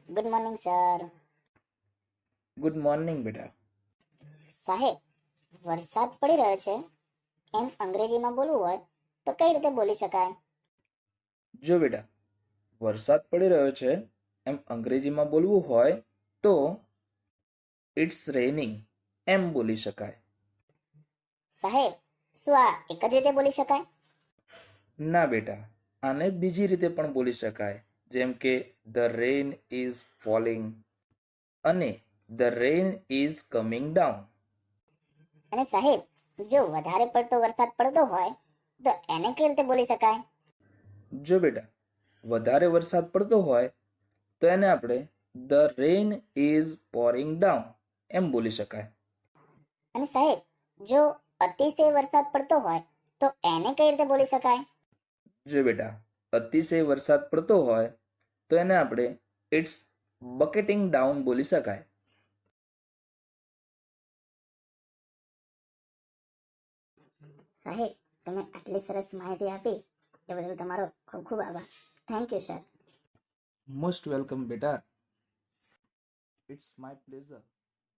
Good morning sir. Good morning બેટા. સાહેબ, વરસાદ પડી રહ્યો છે એમ અંગ્રેજીમાં બોલવું હોય તો કઈ રીતે બોલી શકાય? જો બેટા, વરસાદ પડી રહ્યો છે એમ અંગ્રેજીમાં બોલવું હોય તો ઇટ્સ રેનિંગ એમ બોલી શકાય. સાહેબ, શું આ એક જ રીતે બોલી શકાય? ના બેટા, આને બીજી રીતે પણ બોલી શકાય, જેમ કે ધ રેન ઇઝ ફોલિંગ અને the rain is coming down. અને સાહેબ, જો વધારે પડતો વરસાદ પડતો હોય તો એને કઈ રીતે બોલી શકાય? જો બેટા, વધારે વરસાદ પડતો હોય તો એને આપણે the rain is pouring down એમ બોલી શકાય. અને સાહેબ, જો અતિશય વરસાદ પડતો હોય તો એને કઈ રીતે બોલી શકાય? જો બેટા, અતિશય વરસાદ પડતો હોય તો એને આપણે ઇટ્સ બકેટિંગ ડાઉન બોલી શકાય. સાહેબ, તમે આટલી સરસ માહિતી આપી એ બદલ તમારો ખૂબ ખૂબ આભાર. Thank you sir. Most welcome બેટા. It's my pleasure.